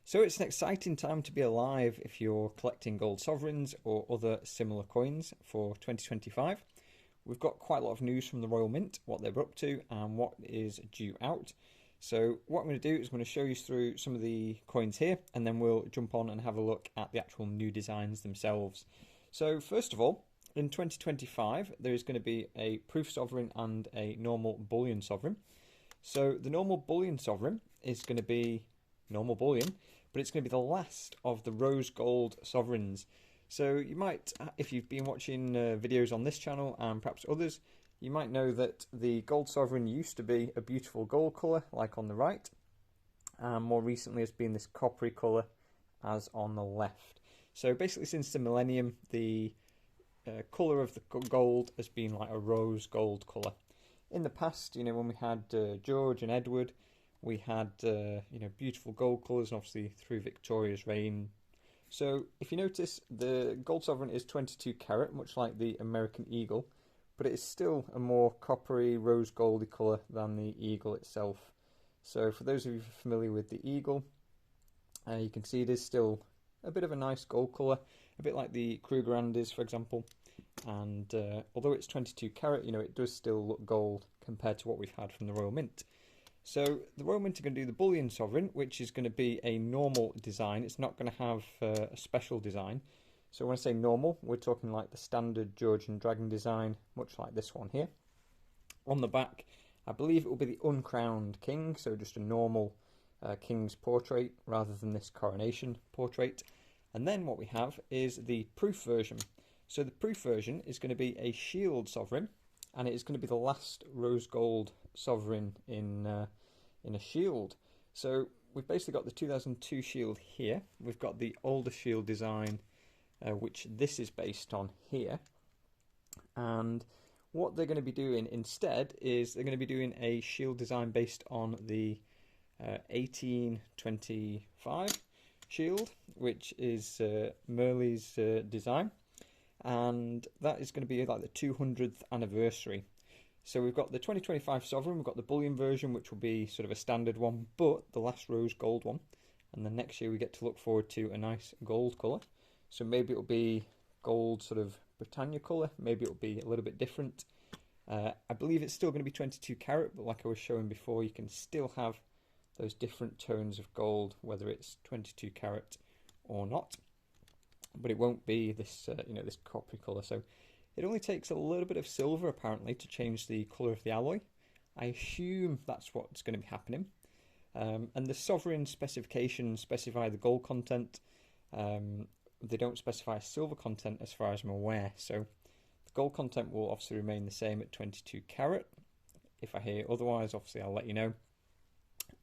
So it's an exciting time to be alive if you're collecting gold sovereigns or other similar coins for 2025. We've got quite a lot of news from the Royal Mint, what they're up to and what is due out. So what I'm going to do is I'm going to show you through some of the coins here, and then we'll jump on and have a look at the actual new designs themselves. So first of all, in 2025 there is going to be a proof sovereign and a normal bullion sovereign. So the normal bullion sovereign is going to be normal bullion, but it's going to be the last of the rose gold sovereigns. So you might, if you've been watching videos on this channel and perhaps others, you might know that the gold sovereign used to be a beautiful gold colour like on the right, and more recently has been this coppery colour as on the left. So basically since the millennium, the colour of the gold has been like a rose gold colour. In the past, when we had George and Edward, we had beautiful gold colours, and obviously through Victoria's reign. So if you notice, the gold sovereign is 22 carat, much like the American eagle, but it is still a more coppery rose goldy colour than the eagle itself. So for those of you familiar with the eagle, you can see it is still a bit of a nice gold colour, a bit like the Krugerrand is, for example. And although it's 22 carat, it does still look gold compared to what we've had from the Royal Mint. So the Royal Mint are going to do the bullion sovereign, which is going to be a normal design. It's not going to have a special design. So when I say normal, we're talking like the standard Georgian dragon design, much like this one here. On the back, I believe it will be the uncrowned king, so just a normal king's portrait rather than this coronation portrait. And then what we have is the proof version. So the proof version is going to be a shield sovereign, and it is going to be the last rose gold sovereign in a shield. So we've basically got the 2002 shield here. We've got the older shield design, which this is based on here. And what they're going to be doing instead is they're going to be doing a shield design based on the 1825 shield, which is Merle's design. And that is going to be like the 200th anniversary. So we've got the 2025 sovereign, we've got the bullion version, which will be sort of a standard one, but the last rose gold one. And then next year we get to look forward to a nice gold colour. So maybe it'll be gold sort of Britannia colour, maybe it'll be a little bit different. I believe it's still going to be 22 carat, but like I was showing before, you can still have those different tones of gold, whether it's 22 carat or not. But it won't be this, this coppery colour. So it only takes a little bit of silver, apparently, to change the colour of the alloy. I assume that's what's going to be happening. And the sovereign specifications specify the gold content. They don't specify silver content as far as I'm aware. So the gold content will obviously remain the same at 22 carat. If I hear otherwise, obviously I'll let you know.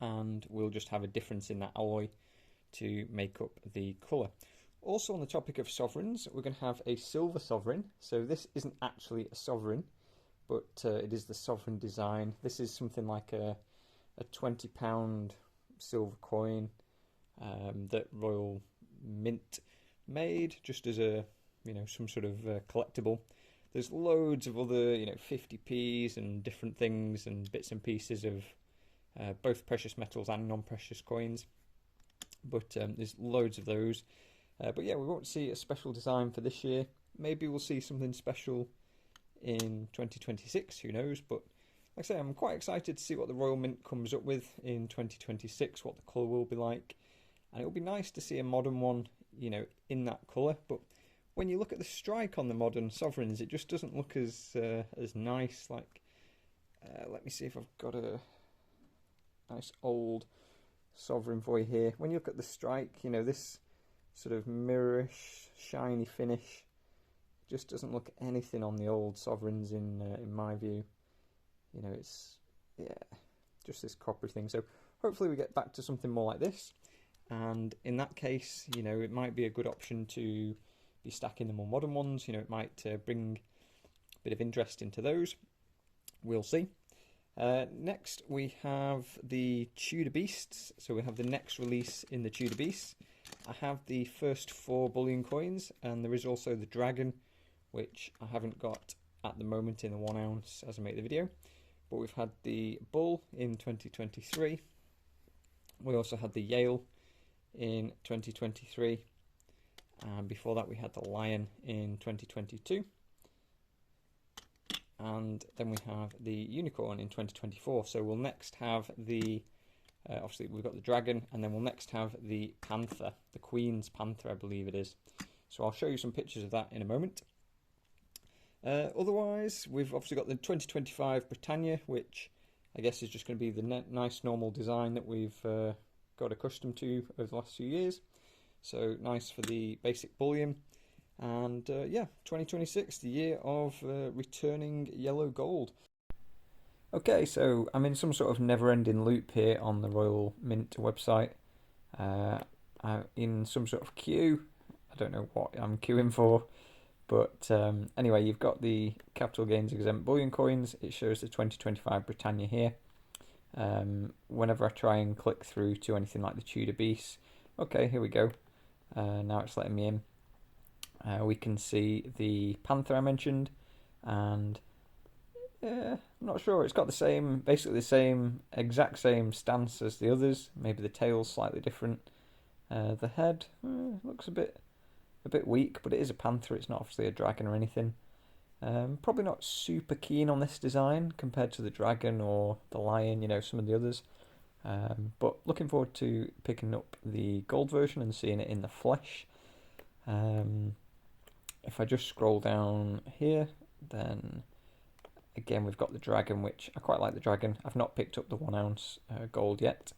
And we'll just have a difference in that alloy to make up the colour. Also on the topic of sovereigns, we're going to have a silver sovereign. So this isn't actually a sovereign, but it is the sovereign design. This is something like a £20 silver coin that Royal Mint made just as a some sort of collectible. There's loads of other 50p's and different things and bits and pieces of both precious metals and non-precious coins, but there's loads of those. But yeah, we won't see a special design for this year. Maybe we'll see something special in 2026, who knows. But like I say, I'm quite excited to see what the Royal Mint comes up with in 2026, what the colour will be like. And it'll be nice to see a modern one, in that colour. But when you look at the strike on the modern sovereigns, it just doesn't look as nice. Like, let me see if I've got a nice old sovereign for you here. When you look at the strike, this sort of mirrorish, shiny finish just doesn't look anything on the old sovereigns in my view. It's just this coppery thing. So hopefully we get back to something more like this, and in that case, it might be a good option to be stacking the more modern ones. It might bring a bit of interest into those. We'll see. Next we have the Tudor Beasts. So we have the next release in the Tudor Beasts. I have the first 4 bullion coins, and there is also the dragon, which I haven't got at the moment in the 1 ounce as I make the video. But we've had the bull in 2023. We also had the Yale in 2023, and before that we had the lion in 2022, and then we have the unicorn in 2024. So we'll next have the obviously we've got the dragon, and then we'll next have the panther, the Queen's Panther, I believe it is. So I'll show you some pictures of that in a moment. Otherwise, we've obviously got the 2025 Britannia, which I guess is just going to be the nice normal design that we've got accustomed to over the last few years. So nice for the basic bullion. And yeah, 2026, the year of returning yellow gold. Okay, so I'm in some sort of never-ending loop here on the Royal Mint website. I'm in some sort of queue. I don't know what I'm queuing for. But anyway, you've got the capital gains exempt bullion coins. It shows the 2025 Britannia here. Whenever I try and click through to anything like the Tudor Beast, okay, here we go. Now it's letting me in. We can see the Panther I mentioned, and I'm not sure. It's got the same, basically the same, exact same stance as the others. Maybe the tail's slightly different. The head looks a bit weak, but it is a panther. It's not obviously a dragon or anything. Probably not super keen on this design compared to the dragon or the lion, you know, some of the others. But looking forward to picking up the gold version and seeing it in the flesh. If I just scroll down here, then again we've got the dragon, which I quite like the dragon. I've not picked up the 1 ounce gold yet,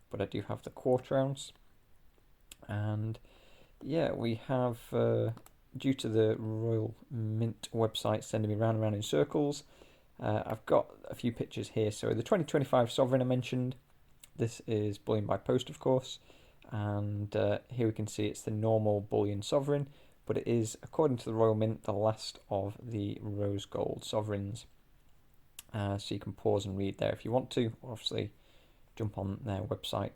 but I do have the 1/4 ounce. And yeah, we have, due to the Royal Mint website sending me round and round in circles, I've got a few pictures here. So the 2025 Sovereign I mentioned, this is bullion by post, of course, and here we can see it's the normal bullion sovereign, but it is, according to the Royal Mint, the last of the rose gold sovereigns. So you can pause and read there if you want to, or obviously jump on their website.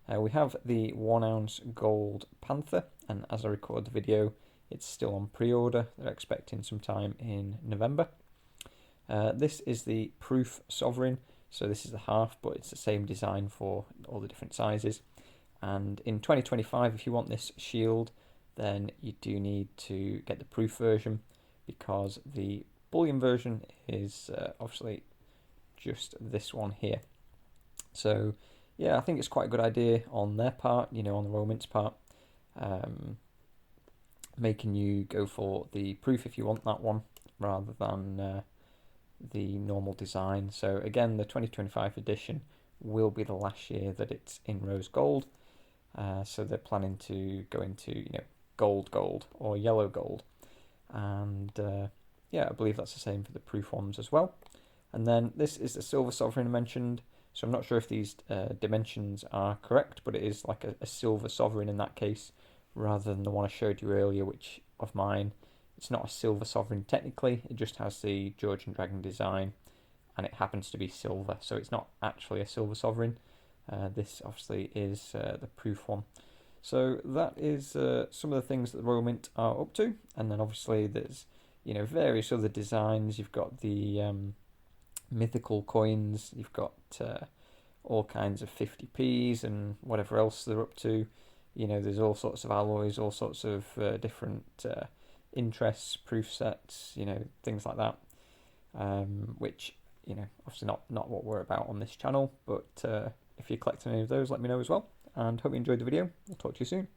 We have the 1 ounce gold panther, and as I record the video, it's still on pre-order. They're expecting some time in November. This is the proof sovereign, so this is the half, but it's the same design for all the different sizes. And in 2025, if you want this shield, then you do need to get the proof version, because the bullion version is obviously just this one here. So yeah, I think it's quite a good idea on their part, you know, on the Royal Mint's part, making you go for the proof if you want that one, rather than the normal design. So again, the 2025 edition will be the last year that it's in rose gold. So they're planning to go into, you know, gold or yellow gold. And yeah, I believe that's the same for the proof ones as well. And then this is the silver sovereign I mentioned. So I'm not sure if these dimensions are correct, but it is like a silver sovereign in that case, rather than the one I showed you earlier, which of mine, it's not a silver sovereign technically, it just has the Georgian dragon design, and it happens to be silver, so it's not actually a silver sovereign. This obviously is the proof one. So that is some of the things that the Royal Mint are up to, and then obviously there's, you know, various other designs. You've got the mythical coins, you've got all kinds of 50p's and whatever else they're up to. You know, there's all sorts of alloys, all sorts of different interests, proof sets, you know, things like that, which, you know, obviously not what we're about on this channel, but if you're collecting any of those, let me know as well, and hope you enjoyed the video. I'll talk to you soon.